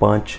5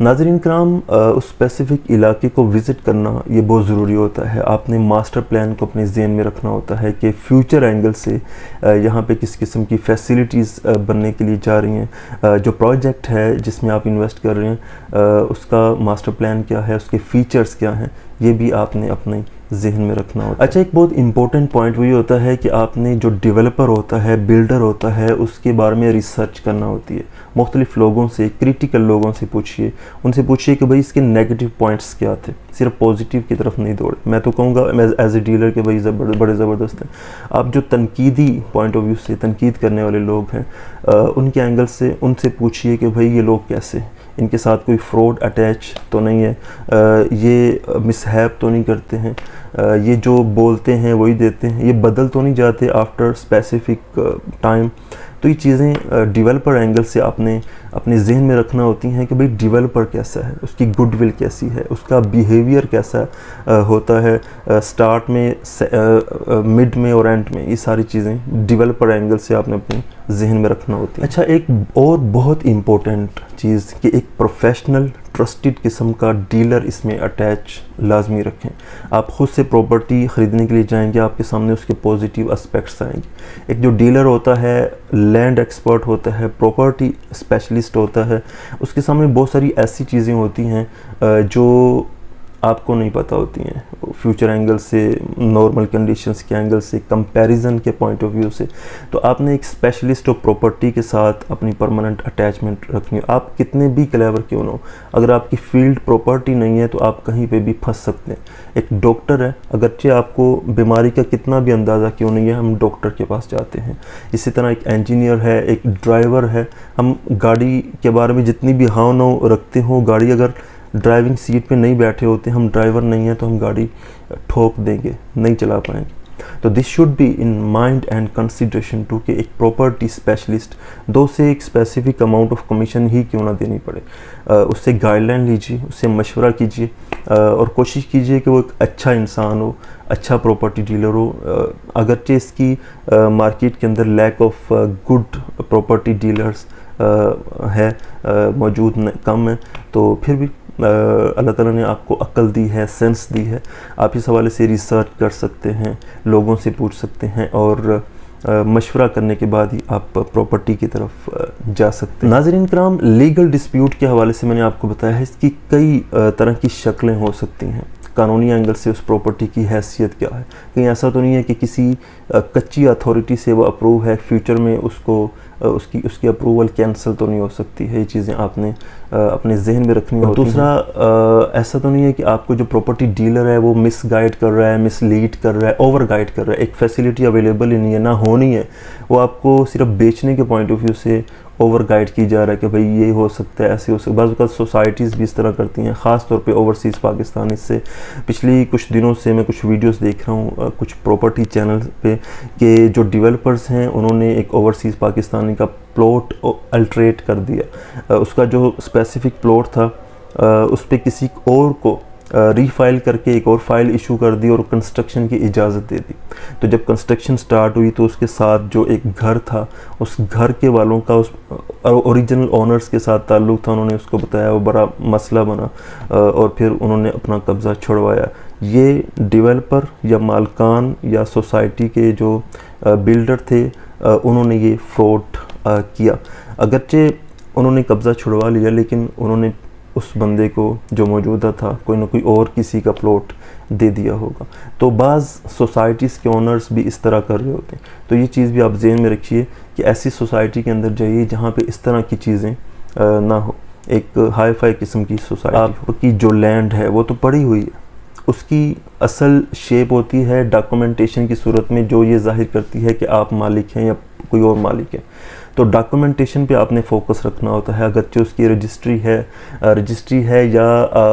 ناظرین کرام، اس اسپیسیفک علاقے کو وزٹ کرنا یہ بہت ضروری ہوتا ہے. آپ نے ماسٹر پلان کو اپنے ذہن میں رکھنا ہوتا ہے کہ فیوچر اینگل سے یہاں پہ کس قسم کی فیسیلیٹیز بننے کے لیے جا رہی ہیں. جو پروجیکٹ ہے جس میں آپ انویسٹ کر رہے ہیں اس کا ماسٹر پلان کیا ہے، اس کے فیچرز کیا ہیں، یہ بھی آپ نے اپنے ذہن میں رکھنا ہوتا ہے. اچھا، ایک بہت امپورٹنٹ پوائنٹ وہی ہوتا ہے کہ آپ نے جو ڈیولپر ہوتا ہے، بلڈر ہوتا ہے، اس کے بارے میں ریسرچ کرنا ہوتی ہے. مختلف لوگوں سے، کریٹیکل لوگوں سے پوچھئے، ان سے پوچھئے کہ بھائی اس کے نیگیٹو پوائنٹس کیا تھے. صرف پوزیٹیو کی طرف نہیں دوڑے. میں تو کہوں گا ایز اے ڈیلر کہ بھائی بڑے زبردست ہیں. آپ جو تنقیدی پوائنٹ آف ویو سے تنقید کرنے والے لوگ ہیں، ان کے اینگل سے ان سے پوچھئے کہ بھائی یہ لوگ کیسے ہیں، ان کے ساتھ کوئی فراڈ اٹیچ تو نہیں ہے، یہ مس ہیپ تو نہیں کرتے ہیں، یہ جو بولتے ہیں وہی دیتے ہیں، یہ بدل تو نہیں جاتے آفٹر اسپیسیفک ٹائم. تو یہ چیزیں ڈیولپر اینگل سے آپ نے اپنے ذہن میں رکھنا ہوتی ہیں کہ بھئی ڈیولپر کیسا ہے، اس کی گڈ ول کیسی ہے، اس کا بیہیویئر کیسا ہوتا ہے سٹارٹ میں، مڈ میں اور اینڈ میں. یہ ساری چیزیں ڈیولپر اینگل سے آپ نے اپنے ذہن میں رکھنا ہوتی ہیں. اچھا، ایک اور بہت امپورٹنٹ چیز کہ ایک پروفیشنل ٹرسٹڈ قسم کا ڈیلر اس میں اٹیچ لازمی رکھیں. آپ خود سے پراپرٹی خریدنے کے لیے جائیں گے، آپ کے سامنے اس کے پوزیٹیو اسپیکٹس آئیں گے. ایک جو ڈیلر ہوتا ہے، لینڈ ایکسپرٹ ہوتا ہے، پراپرٹی اسپیشلسٹ ہوتا ہے، اس کے سامنے بہت ساری ایسی چیزیں ہوتی ہیں جو آپ کو نہیں پتہ ہوتی ہیں. فیوچر اینگل سے، نارمل کنڈیشنز کے اینگل سے، کمپیریزن کے پوائنٹ آف ویو سے. تو آپ نے ایک اسپیشلسٹ آف پراپرٹی کے ساتھ اپنی پرماننٹ اٹیچمنٹ رکھنی ہے. آپ کتنے بھی کلیور کیوں نہ ہو، اگر آپ کی فیلڈ پراپرٹی نہیں ہے تو آپ کہیں پہ بھی پھنس سکتے ہیں. ایک ڈاکٹر ہے، اگرچہ آپ کو بیماری کا کتنا بھی اندازہ کیوں نہیں ہے، ہم ڈاکٹر کے پاس جاتے ہیں. اسی طرح ایک انجینئر ہے، ایک ڈرائیور ہے. ہم گاڑی کے بارے میں جتنی بھی ہاں نو رکھتے ہوں، گاڑی اگر ڈرائیونگ سیٹ پہ نہیں بیٹھے ہوتے، ہم ڈرائیور نہیں ہیں تو ہم گاڑی ٹھوک دیں گے، نہیں چلا پائیں گے. تو this should be in mind and consideration too کہ ایک پراپرٹی اسپیشلسٹ دو سے ایک اسپیسیفک اماؤنٹ آف کمیشن ہی کیوں نہ دینی پڑے، اس سے گائیڈ لائن لیجیے، اس سے مشورہ کیجیے اور کوشش کیجیے کہ وہ ایک اچھا انسان ہو، اچھا پراپرٹی ڈیلر ہو. اگرچہ اس کی مارکیٹ کے اندر lack of good property dealers ہے، موجود کم ہے، تو پھر بھی اللہ تعالیٰ نے آپ کو عقل دی ہے، سینس دی ہے. آپ اس حوالے سے ریسرچ کر سکتے ہیں، لوگوں سے پوچھ سکتے ہیں اور مشورہ کرنے کے بعد ہی آپ پراپرٹی کی طرف جا سکتے ہیں. ناظرین کرام، لیگل ڈسپیوٹ کے حوالے سے میں نے آپ کو بتایا ہے اس کی کئی طرح کی شکلیں ہو سکتی ہیں. قانونی اینگل سے اس پراپرٹی کی حیثیت کیا ہے، کہیں ایسا تو نہیں ہے کہ کسی کچی اتھارٹی سے وہ اپروو ہے، فیوچر میں اس کی اپروول کینسل تو نہیں ہو سکتی ہے. یہ چیزیں آپ نے اپنے ذہن میں رکھنی ہوتی ہیں. دوسرا، ایسا تو نہیں ہے کہ آپ کو جو پراپرٹی ڈیلر ہے وہ مس گائیڈ کر رہا ہے، مس لیڈ کر رہا ہے، اوور گائیڈ کر رہا ہے. ایک فیسیلیٹی اویلیبل ہی نہیں ہے، نہ ہونی ہے، وہ آپ کو صرف بیچنے کے پوائنٹ آف ویو سے اوور گائیڈ کی جا رہا ہے کہ بھئی یہ ہو سکتا ہے، ایسے ہو سکتا ہے. بعض اوقات سوسائٹیز بھی اس طرح کرتی ہیں، خاص طور پہ اوورسیز پاکستان. اس سے پچھلی کچھ دنوں سے میں کچھ ویڈیوز دیکھ رہا ہوں کچھ پراپرٹی چینل پہ کہ جو ڈیولپرز ہیں انہوں نے ایک اوورسیز پاکستانی کا پلاٹ الٹریٹ کر دیا. اس کا جو اسپیسیفک پلاٹ تھا اس پہ کسی اور کو ری فائل کر کے ایک اور فائل ایشو کر دی اور کنسٹرکشن کی اجازت دے دی. تو جب کنسٹرکشن سٹارٹ ہوئی تو اس کے ساتھ جو ایک گھر تھا، اس گھر کے والوں کا اس اوریجنل اونرز کے ساتھ تعلق تھا. انہوں نے اس کو بتایا، وہ بڑا مسئلہ بنا اور پھر انہوں نے اپنا قبضہ چھڑوایا. یہ ڈیولپر یا مالکان یا سوسائٹی کے جو بلڈر تھے انہوں نے یہ فراڈ کیا. اگرچہ انہوں نے قبضہ چھڑوا لیا لیکن انہوں نے اس بندے کو جو موجودہ تھا کوئی نہ کوئی اور کسی کا پلاٹ دے دیا ہوگا. تو بعض سوسائٹیز کے اونرز بھی اس طرح کر رہے ہوتے ہیں. تو یہ چیز بھی آپ ذہن میں رکھیے کہ ایسی سوسائٹی کے اندر جائیے جہاں پہ اس طرح کی چیزیں نہ ہو. ایک ہائی فائی قسم کی سوسائٹی. آپ کی جو لینڈ ہے وہ تو پڑی ہوئی ہے، اس کی اصل شیپ ہوتی ہے ڈاکومنٹیشن کی صورت میں جو یہ ظاہر کرتی ہے کہ آپ مالک ہیں یا کوئی اور مالک ہے. تو ڈاکومنٹیشن پہ آپ نے فوکس رکھنا ہوتا ہے. اگرچہ اس کی رجسٹری ہے یا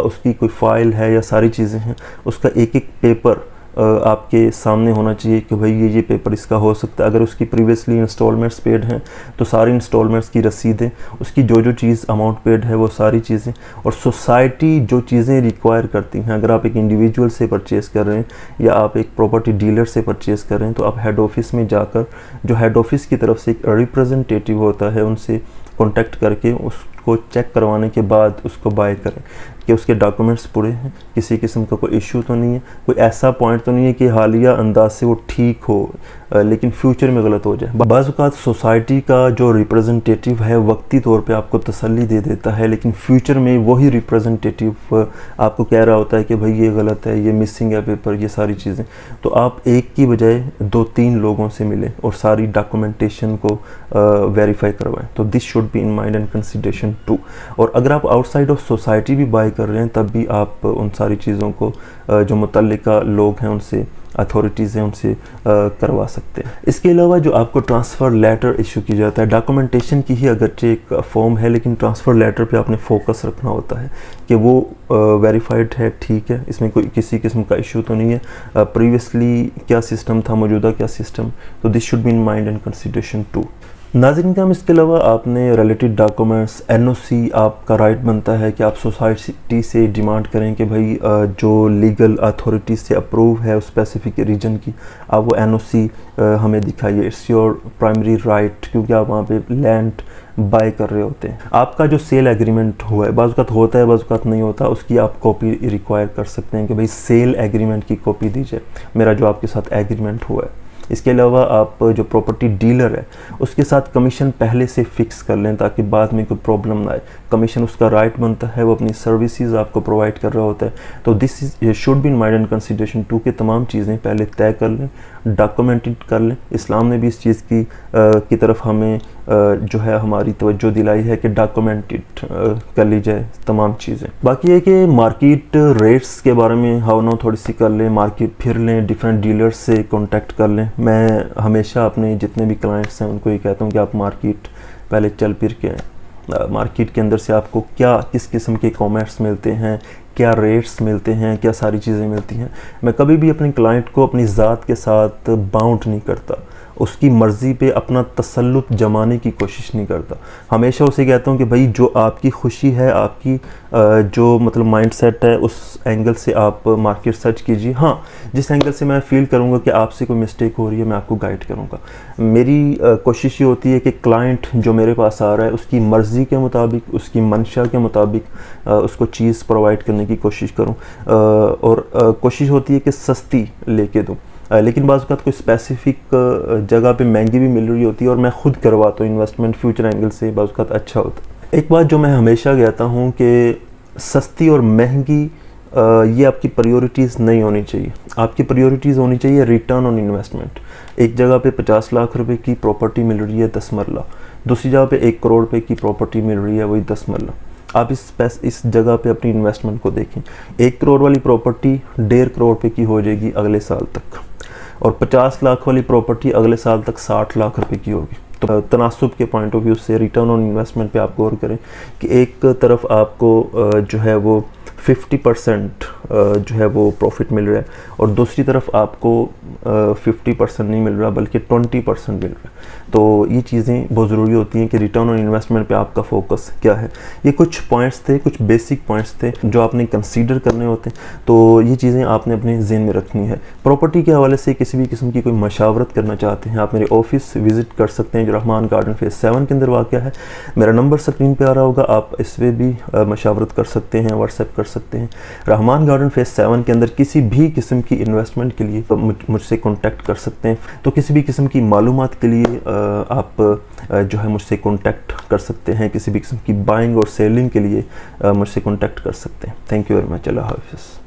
اس کی کوئی فائل ہے یا ساری چیزیں ہیں، اس کا ایک ایک پیپر آپ کے سامنے ہونا چاہیے کہ بھئی یہ پیپر اس کا ہو سکتا ہے. اگر اس کی پریویسلی انسٹالمنٹس پیڈ ہیں تو ساری انسٹالمنٹس کی رسیدیں، اس کی جو چیز اماؤنٹ پیڈ ہے وہ ساری چیزیں، اور سوسائٹی جو چیزیں ریکوائر کرتی ہیں. اگر آپ ایک انڈیویجول سے پرچیز کر رہے ہیں یا آپ ایک پراپرٹی ڈیلر سے پرچیز کر رہے ہیں تو آپ ہیڈ آفس میں جا کر جو ہیڈ آفس کی طرف سے ایک ریپریزنٹیٹیو ہوتا ہے ان سے کانٹیکٹ کر کے اس کو چیک کروانے کے بعد اس کو بائی کریں کہ اس کے ڈاکومنٹس پورے ہیں, کسی قسم کا کوئی ایشو تو نہیں ہے, کوئی ایسا پوائنٹ تو نہیں ہے کہ حالیہ انداز سے وہ ٹھیک ہو لیکن فیوچر میں غلط ہو جائے. بعض اوقات سوسائٹی کا جو ریپرزنٹیٹیو ہے وقتی طور پہ آپ کو تسلی دے دیتا ہے, لیکن فیوچر میں وہی ریپرزنٹیٹیو آپ کو کہہ رہا ہوتا ہے کہ بھائی یہ غلط ہے, یہ مسنگ ہے پیپر, یہ ساری چیزیں. تو آپ ایک کی بجائے 2-3 لوگوں سے ملیں اور ساری ڈاکومنٹیشن کو ویریفائی کروائیں. تو this should be in mind and consideration too. اور اگر آپ آؤٹ سائڈ آف سوسائٹی بھی بائی کر رہے ہیں تب بھی آپ ان ساری چیزوں کو جو متعلقہ لوگ ہیں ان سے, اتھارٹیز ہیں ان سے کروا سکتے ہیں. اس کے علاوہ جو آپ کو ٹرانسفر لیٹر ایشو کی جاتا ہے, ڈاکومنٹیشن کی ہی اگرچہ ایک فارم ہے لیکن ٹرانسفر لیٹر پہ آپ نے فوکس رکھنا ہوتا ہے کہ وہ ویریفائڈ ہے, ٹھیک ہے, اس میں کوئی کسی قسم کا ایشو تو نہیں ہے, پریویسلی کیا سسٹم تھا, موجودہ کیا سسٹم. تو this should be in mind and consideration too. ناظرین کرام, اس کے علاوہ آپ نے ریلیٹڈ ڈاکومنٹس, NOC آپ کا رائٹ بنتا ہے کہ آپ سوسائٹی سے ڈیمانڈ کریں کہ بھائی جو لیگل اتھارٹی سے اپروو ہے اس اسپیسیفک ریجن کی, آپ وہ NOC ہمیں دکھائیے. اٹس یور پرائمری رائٹ, کیونکہ آپ وہاں پہ لینڈ بائی کر رہے ہوتے ہیں. آپ کا جو سیل ایگریمنٹ ہوا ہے, بعض اوقات ہوتا ہے بعض اوقات نہیں ہوتا, اس کی آپ کاپی ریکوائر کر سکتے ہیں کہ بھائی سیل ایگریمنٹ کی کاپی دیجیے میرا جو آپ کے ساتھ ایگریمنٹ ہوا ہے. اس کے علاوہ آپ جو پراپرٹی ڈیلر ہے اس کے ساتھ کمیشن پہلے سے فکس کر لیں تاکہ بعد میں کوئی پرابلم نہ آئے. کمیشن اس کا رائٹ بنتا ہے, وہ اپنی سروسز آپ کو پرووائڈ کر رہا ہوتا ہے. تو this should be in mind and consideration too کہ تمام چیزیں پہلے طے کر لیں, ڈاکومنٹڈ کر لیں. اسلام نے بھی اس چیز کی طرف ہمیں جو ہے ہماری توجہ دلائی ہے کہ ڈاکومنٹڈ کر لی جائے تمام چیزیں. باقی ہے کہ مارکیٹ ریٹس کے بارے میں ہاؤ نو تھوڑی سی کر لیں, مارکیٹ پھر لیں, ڈیفرنٹ ڈیلرز سے کانٹیکٹ کر لیں. میں ہمیشہ اپنے جتنے بھی کلائنٹس ہیں ان کو یہ کہتا ہوں کہ آپ مارکیٹ پہلے چل پھر کے آئیں. مارکیٹ کے اندر سے آپ کو کیا کس قسم کے کامرس ملتے ہیں, کیا ریٹس ملتے ہیں, کیا ساری چیزیں ملتی ہیں. میں کبھی بھی اپنے کلائنٹ کو اپنی ذات کے ساتھ باؤنڈ نہیں کرتا, اس کی مرضی پہ اپنا تسلط جمانے کی کوشش نہیں کرتا. ہمیشہ اسے کہتا ہوں کہ بھائی جو آپ کی خوشی ہے, آپ کی جو مطلب مائنڈ سیٹ ہے, اس اینگل سے آپ مارکیٹ سرچ کیجیے. ہاں, جس اینگل سے میں فیل کروں گا کہ آپ سے کوئی مسٹیک ہو رہی ہے میں آپ کو گائیڈ کروں گا. میری کوشش یہ ہوتی ہے کہ کلائنٹ جو میرے پاس آ رہا ہے اس کی مرضی کے مطابق, اس کی منشا کے مطابق اس کو چیز پرووائڈ کرنے کی کوشش کروں, اور کوشش ہوتی ہے کہ سستی لے کے دوں. لیکن بعض اوقات کوئی اسپیسیفک جگہ پہ مہنگی بھی مل رہی ہوتی ہے اور میں خود کرواتا ہوں, انویسٹمنٹ فیوچر اینگل سے بعض اوقات اچھا ہوتا ہے. ایک بات جو میں ہمیشہ کہتا ہوں کہ سستی اور مہنگی یہ آپ کی پریورٹیز نہیں ہونی چاہیے. آپ کی پریورٹیز ہونی چاہیے ریٹرن آن انویسٹمنٹ. ایک جگہ پہ 50 لاکھ روپے کی پراپرٹی مل رہی ہے 10 مرلہ, دوسری جگہ پہ 1 کروڑ روپے کی پراپرٹی مل رہی ہے وہی 10 مرلہ. آپ اس جگہ پہ اپنی انویسٹمنٹ کو دیکھیں. 1 کروڑ والی پراپرٹی 1.5 کروڑ روپے کی ہو جائے گی اگلے سال تک, اور 50 لاکھ والی پراپرٹی اگلے سال تک 60 لاکھ روپے کی ہوگی. تو تناسب کے پوائنٹ آف ویو سے ریٹرن آن انویسٹمنٹ پہ آپ غور کریں کہ ایک طرف آپ کو جو ہے وہ 50% جو ہے وہ پروفٹ مل رہا ہے, اور دوسری طرف آپ کو 50% نہیں مل رہا بلکہ 20% مل رہا ہے. تو یہ چیزیں بہت ضروری ہوتی ہیں کہ ریٹرن آن انویسٹمنٹ پہ آپ کا فوکس کیا ہے. یہ کچھ پوائنٹس تھے, کچھ بیسک پوائنٹس تھے جو آپ نے کنسیڈر کرنے ہوتے ہیں. تو یہ چیزیں آپ نے اپنے ذہن میں رکھنی ہے. پراپرٹی کے حوالے سے کسی بھی قسم کی کوئی مشاورت کرنا چاہتے ہیں, آپ میرے آفس وزٹ کر سکتے ہیں جو رحمان گارڈن فیز 7 کے اندر واقع ہے. میرا نمبر سکرین پہ آ رہا ہوگا, آپ اس پہ بھی مشاورت کر سکتے ہیں, واٹس ایپ کر سکتے ہیں. رحمان گارڈن فیز 7 کے اندر کسی بھی قسم کی انویسٹمنٹ کے لیے مجھ سے کانٹیکٹ کر سکتے ہیں. تو کسی بھی قسم کی معلومات کے لیے آپ جو ہے مجھ سے کانٹیکٹ کر سکتے ہیں. کسی بھی قسم کی بائنگ اور سیلنگ کے لیے مجھ سے کانٹیکٹ کر سکتے ہیں. Thank you very much. اللہ حافظ.